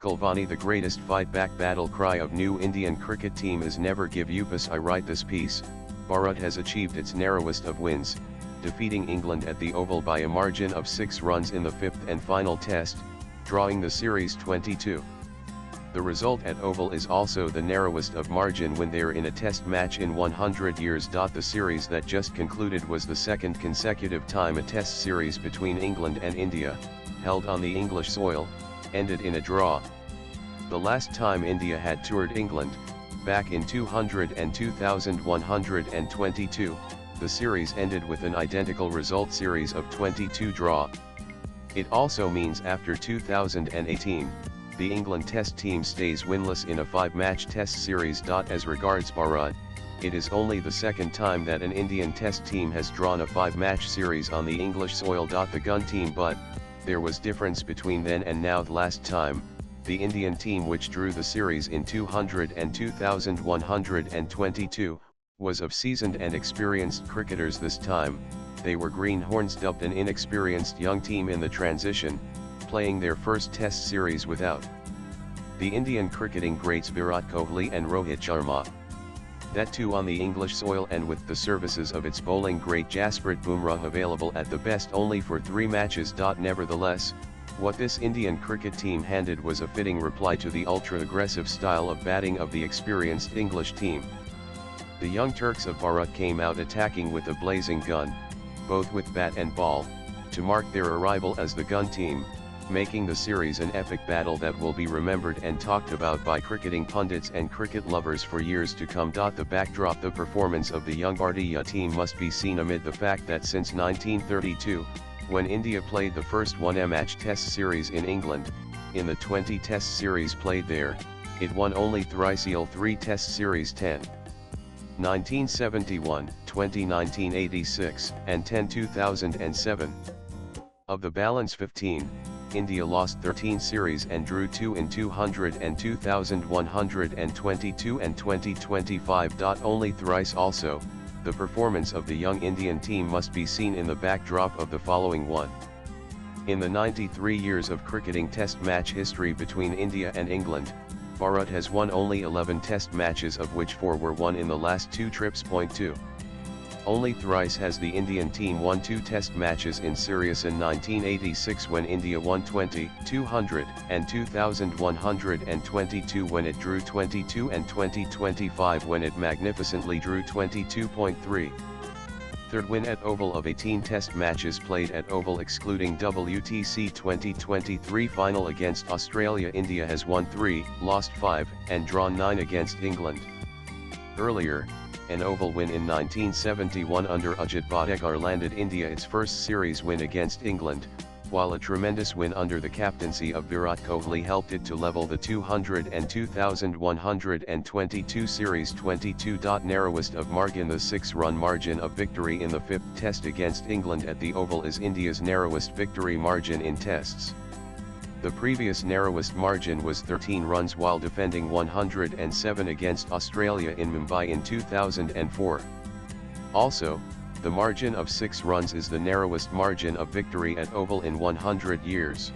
Khel Vaani. The greatest fight-back battle cry of new Indian cricket team is never give up. I write this piece. Bharat has achieved its narrowest of wins, defeating England at the Oval by a margin of 6 runs in the fifth and final test, drawing the series 22. The result at Oval is also the narrowest of margin when they're in a test match in 100 years. The series that just concluded was the second consecutive time a test series between England and India, held on the English soil, ended in a draw. The last time India had toured England, back in 200 and 2122, the series ended with an identical result series of 22 draw. It also means after 2018, the England Test team stays winless in a 5-match Test series. As regards Bharat, it is only the second time that an Indian Test team has drawn a 5-match series on the English soil. The gun team, but there was difference between then and now. The last time, the Indian team which drew the series in 200 and 2122, was of seasoned and experienced cricketers. This time, they were greenhorns, dubbed an inexperienced young team in the transition, playing their first Test series without the Indian cricketing greats Virat Kohli and Rohit Sharma. That too on the English soil and with the services of its bowling great Jasprit Bumrah available at the best only for 3 matches. Nevertheless, what this Indian cricket team handed was a fitting reply to the ultra-aggressive style of batting of the experienced English team. The young Turks of Bharat came out attacking with a blazing gun, both with bat and ball, to mark their arrival as the gun team, making the series an epic battle that will be remembered and talked about by cricketing pundits and cricket lovers for years to come. The backdrop: the performance of the young Bhartiya team must be seen amid the fact that since 1932, when India played the first 1-match Test series in England, in the 20 Test series played there, it won only thrice: 3 Test series 10. 1971, 20 1986, and 10 2007. Of the balance 15, India lost 13 series and drew 2 in 200 and 2122 and 2025. Only thrice. Also, the performance of the young Indian team must be seen in the backdrop of the following one. In the 93 years of cricketing Test match history between India and England, Bharat has won only 11 Test matches, of which 4 were won in the last 2 trips. 2. Only thrice has the Indian team won 2 Test matches in series: in 1986 when India won 20, 200, and 2122 when it drew 22, and 2025 when it magnificently drew 22.3. Third win at Oval of 18 Test matches played at Oval excluding WTC 2023 final against Australia. India has won 3, lost 5, and drawn 9 against England. Earlier, an Oval win in 1971 under Ajit Bhadegar landed India its first series win against England, while a tremendous win under the captaincy of Virat Kohli helped it to level the 200 and 2122 series 22. Narrowest of margin: the 6-run margin of victory in the 5th Test against England at the Oval is India's narrowest victory margin in Tests. The previous narrowest margin was 13 runs while defending 107 against Australia in Mumbai in 2004. Also, the margin of 6 runs is the narrowest margin of victory at Oval in 100 years.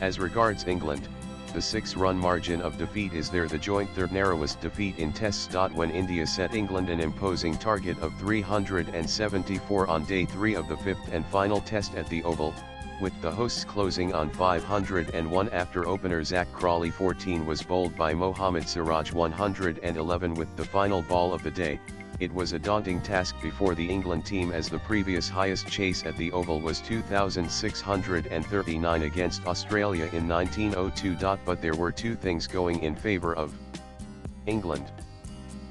As regards England, the 6-run margin of defeat is the joint third narrowest defeat in Tests. When India set England an imposing target of 374 on day 3 of the 5th and final Test at the Oval, with the hosts closing on 501 after opener Zach Crawley 14 was bowled by Mohammad Siraj 111 with the final ball of the day, it was a daunting task before the England team, as the previous highest chase at the Oval was 2,639 against Australia in 1902. But there were 2 things going in favour of England.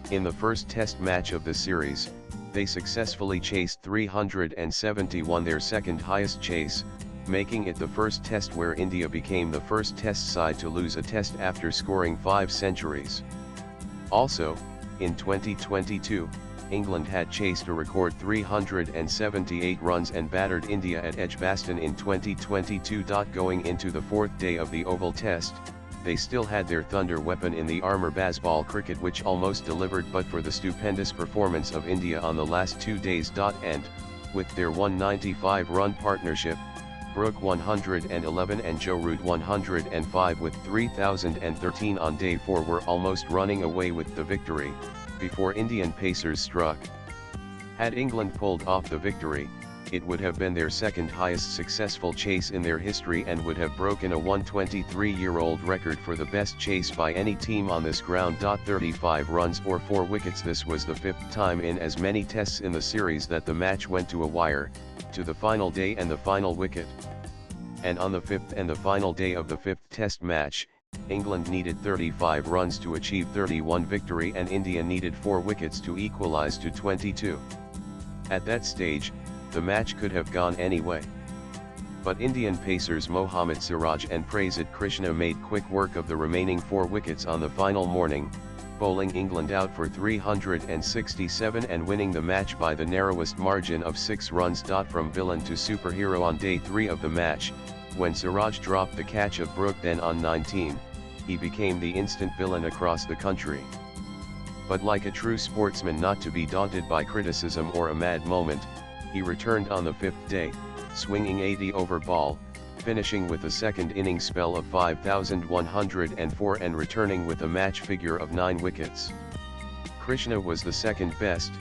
In the first Test match of the series, they successfully chased 371, their second highest chase, making it the first Test where India became the first Test side to lose a Test after scoring 5 centuries. Also, in 2022, England had chased a record 378 runs and battered India at Edgbaston in 2022. Going into the 4th day of the Oval Test, they still had their thunder weapon in the armour baseball cricket, which almost delivered but for the stupendous performance of India on the last 2 days. And, with their 195-run partnership, Brook 111 and Joe Root 105 with 3,013 on day 4 were almost running away with the victory, before Indian pacers struck. Had England pulled off the victory, it would have been their second highest successful chase in their history and would have broken a 123-year-old record for the best chase by any team on this ground. 35 runs or 4 wickets. This was the 5th time in as many tests in the series that the match went to a wire, to the final day and the final wicket. And on the 5th and the final day of the 5th test match, England needed 35 runs to achieve 31 victory and India needed 4 wickets to equalize to 22. At that stage, the match could have gone any way. But Indian pacers Mohammad Siraj and Prasidh Krishna made quick work of the remaining 4 wickets on the final morning, bowling England out for 367 and winning the match by the narrowest margin of 6 runs. From villain to superhero on day 3 of the match, when Siraj dropped the catch of Brook then on 19, he became the instant villain across the country. But like a true sportsman not to be daunted by criticism or a mad moment, he returned on the 5th day, swinging 80 over ball, finishing with a second innings spell of 5,104 and returning with a match figure of 9 wickets. Krishna was the second best,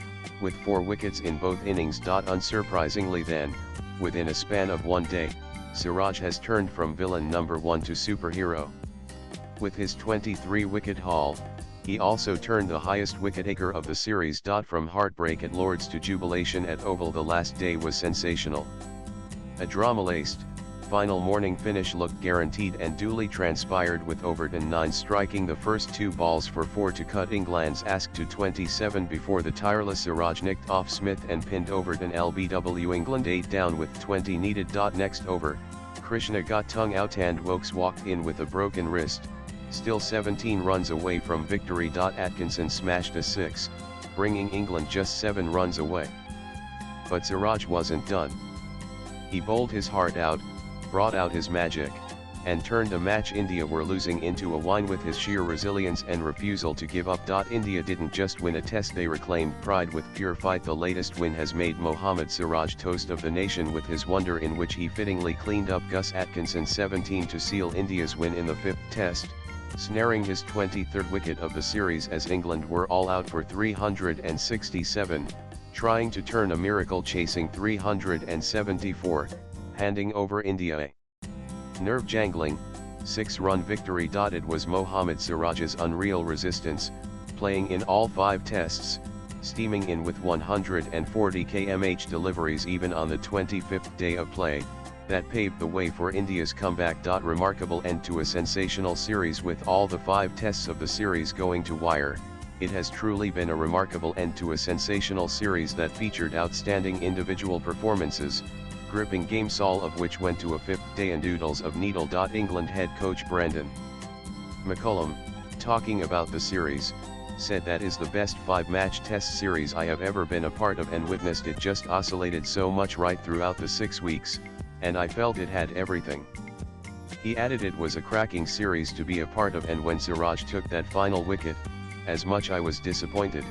with 4 wickets in both innings. Unsurprisingly then, within a span of 1 day, Siraj has turned from villain number 1 to superhero. With his 23-wicket haul, he also turned the highest wicket-taker of the series. From heartbreak at Lord's to jubilation at Oval, the last day was sensational. A drama-laced, final morning finish looked guaranteed and duly transpired, with Overton 9 striking the first 2 balls for 4 to cut England's ask to 27 before the tireless Siraj nicked off Smith and pinned Overton. LBW England 8 down with 20 needed. Next over, Krishna got tongue out and Wokes walked in with a broken wrist, still 17 runs away from victory. Atkinson smashed a 6, bringing England just 7 runs away. But Siraj wasn't done. He bowled his heart out, brought out his magic, and turned a match India were losing into a win with his sheer resilience and refusal to give up. India didn't just win a test, they reclaimed pride with pure fight. The latest win has made Mohammad Siraj toast of the nation with his wonder, in which he fittingly cleaned up Gus Atkinson's 17 to seal India's win in the 5th test, snaring his 23rd wicket of the series as England were all out for 367, trying to turn a miracle, chasing 374, handing over India a nerve-jangling, 6-run victory. It was Mohammad Siraj's unreal resistance, playing in all 5 tests, steaming in with 140 kmh deliveries even on the 25th day of play, that paved the way for India's comeback. Remarkable end to a sensational series, with all the 5 tests of the series going to wire. It has truly been a remarkable end to a sensational series that featured outstanding individual performances, gripping games, all of which went to a 5th day and oodles of needle. England head coach Brandon McCullum, talking about the series, said that is the best 5-match test series I have ever been a part of and witnessed. It just oscillated so much right throughout the 6 weeks, and I felt it had everything. He added it was a cracking series to be a part of, and when Siraj took that final wicket, as much I was disappointed,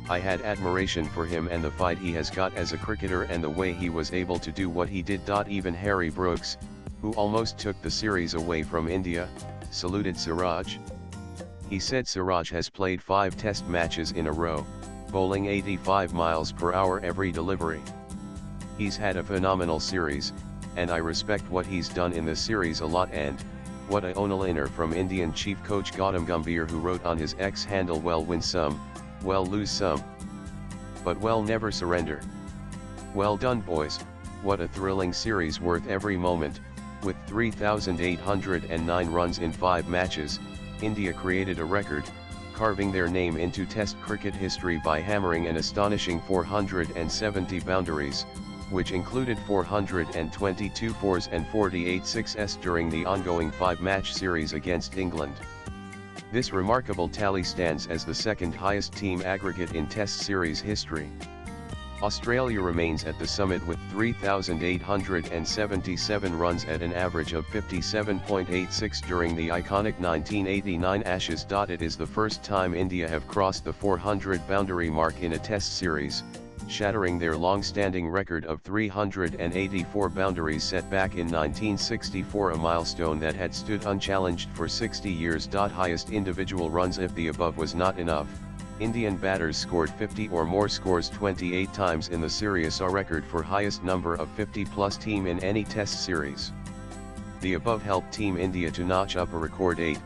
I had admiration for him and the fight he has got as a cricketer and the way he was able to do what he did. Even Harry Brooks, who almost took the series away from India, saluted Siraj. He said Siraj has played 5 test matches in a row, bowling 85 miles per hour every delivery. He's had a phenomenal series, and I respect what he's done in the series a lot. And what a onliner from Indian chief coach Gautam Gambhir, who wrote on his X handle, well win some, well lose some, but well never surrender. Well done boys, what a thrilling series, worth every moment. With 3,809 runs in 5 matches, India created a record, carving their name into Test cricket history by hammering an astonishing 470 boundaries, which included 422 fours and 48 sixes during the ongoing 5-match series against England. This remarkable tally stands as the second highest team aggregate in Test series history. Australia remains at the summit with 3,877 runs at an average of 57.86 during the iconic 1989 Ashes. It is the first time India have crossed the 400 boundary mark in a Test series, shattering their long-standing record of 384 boundaries set back in 1964, a milestone that had stood unchallenged for 60 years. Highest individual runs. If the above was not enough, Indian batters scored 50 or more scores 28 times in the series, a record for highest number of 50-plus team in any test series. The above helped Team India to notch up a record 8,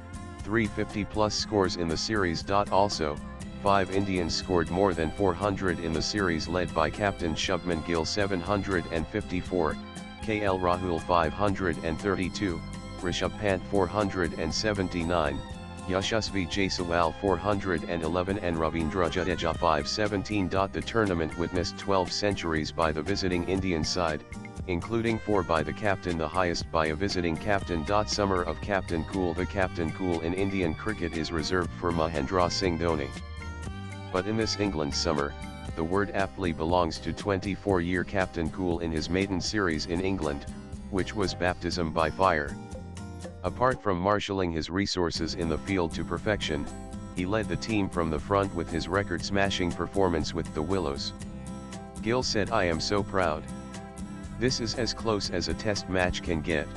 350-plus scores in the series. Also, 5 Indians scored more than 400 in the series, led by captain Shubman Gill 754, KL Rahul 532, Rishabh Pant 479, Yashasvi Jaiswal 411 and Ravindra Jadeja 517. The tournament witnessed 12 centuries by the visiting Indian side, including 4 by the captain, the highest by a visiting captain. Summer of Captain Cool. The Captain Cool in Indian cricket is reserved for Mahendra Singh Dhoni. But in this England summer, the word aptly belongs to 24-year Captain Cool in his maiden series in England, which was baptism by fire. Apart from marshalling his resources in the field to perfection, he led the team from the front with his record-smashing performance with the Willows. Gill said, "I am so proud. This is as close as a test match can get.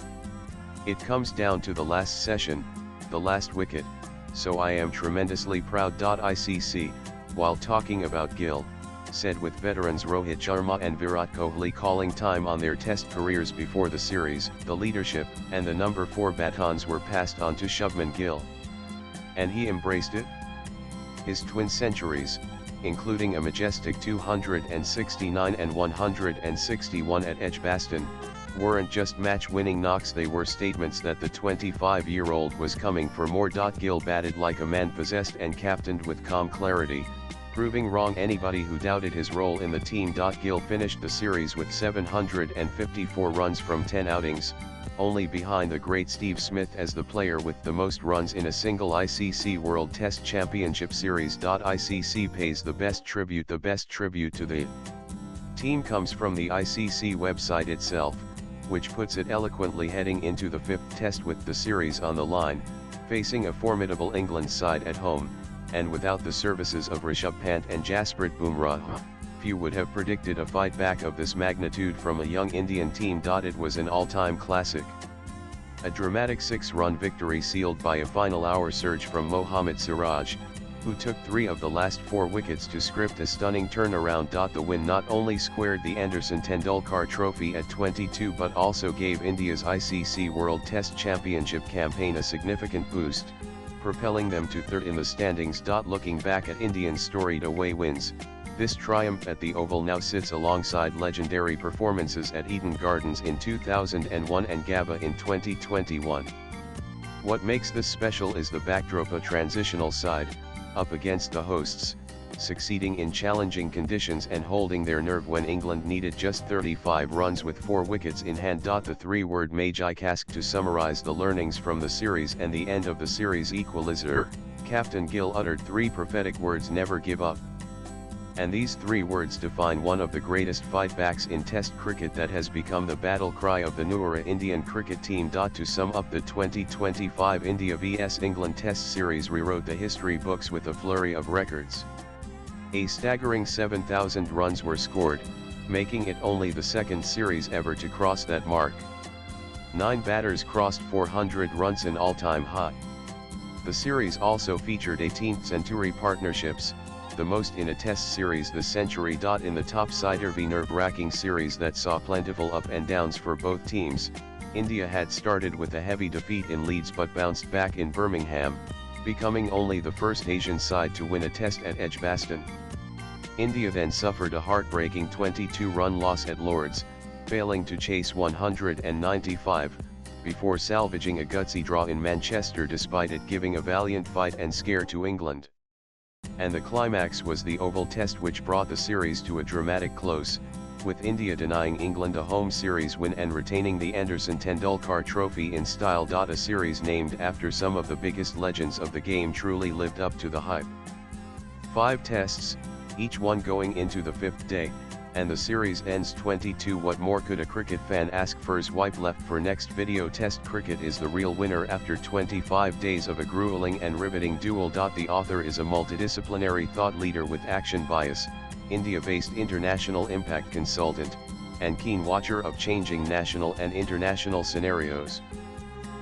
It comes down to the last session, the last wicket, so I am tremendously proud." ICC, while talking about Gill, said with veterans Rohit Sharma and Virat Kohli calling time on their test careers before the series, the leadership and the number 4 batons were passed on to Shubman Gill. And he embraced it. His twin centuries, including a majestic 269 and 161 at Edgbaston, weren't just match-winning knocks, they were statements that the 25-year-old was coming for more. Gill batted like a man possessed and captained with calm clarity, proving wrong anybody who doubted his role in the team. Gill finished the series with 754 runs from 10 outings, only behind the great Steve Smith as the player with the most runs in a single ICC World Test Championship series. ICC pays the best tribute to the team comes from the ICC website itself, which puts it eloquently, heading into the 5th test with the series on the line, facing a formidable England side at home, and without the services of Rishabh Pant and Jasprit Bumrah, few would have predicted a fight back of this magnitude from a young Indian team. It was an all-time classic. A dramatic 6-run victory sealed by a final hour surge from Mohammad Siraj, who took 3 of the last 4 wickets to script a stunning turnaround. The win not only squared the Anderson Tendulkar Trophy at 22 but also gave India's ICC World Test Championship campaign a significant boost, propelling them to 3rd in the standings. Looking back at Indians' storied away wins, this triumph at the Oval now sits alongside legendary performances at Eden Gardens in 2001 and Gabba in 2021. What makes this special is the backdrop: a transitional side, up against the hosts, succeeding in challenging conditions and holding their nerve when England needed just 35 runs with 4 wickets in hand. The 3-word Magi Cask to summarize the learnings from the series and the end of the series equalizer. Captain Gill uttered 3 prophetic words: never give up. And these 3 words define one of the greatest fightbacks in Test cricket that has become the battle cry of the newer Indian cricket team. To sum up, the 2025 India vs England Test Series rewrote the history books with a flurry of records. A staggering 7,000 runs were scored, making it only the 2nd series ever to cross that mark. 9 batters crossed 400 runs, an all-time high. The series also featured 18th century partnerships, the most in a test series this century. In the topsy-turvy nerve-wracking series that saw plentiful up and downs for both teams, India had started with a heavy defeat in Leeds but bounced back in Birmingham, becoming only the first Asian side to win a test at Edgbaston. India then suffered a heartbreaking 22-run loss at Lord's, failing to chase 195, before salvaging a gutsy draw in Manchester despite it giving a valiant fight and scare to England. And the climax was the Oval Test, which brought the series to a dramatic close, with India denying England a home series win and retaining the Anderson Tendulkar Trophy in style. A series named after some of the biggest legends of the game truly lived up to the hype. 5 tests, each one going into the 5th day, and the series ends 22. What more could a cricket fan ask for? Swipe left for next video. Test cricket is the real winner after 25 days of a grueling and riveting duel. The author is a multidisciplinary thought leader with action bias, India-based international impact consultant, and keen watcher of changing national and international scenarios.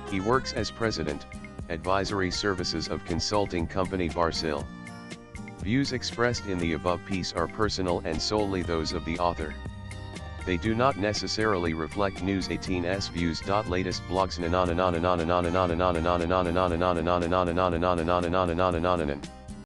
He works as President, Advisory Services of consulting company Barsil. Views expressed in the above piece are personal and solely those of the author. They do not necessarily reflect News 18's views. Latest blogs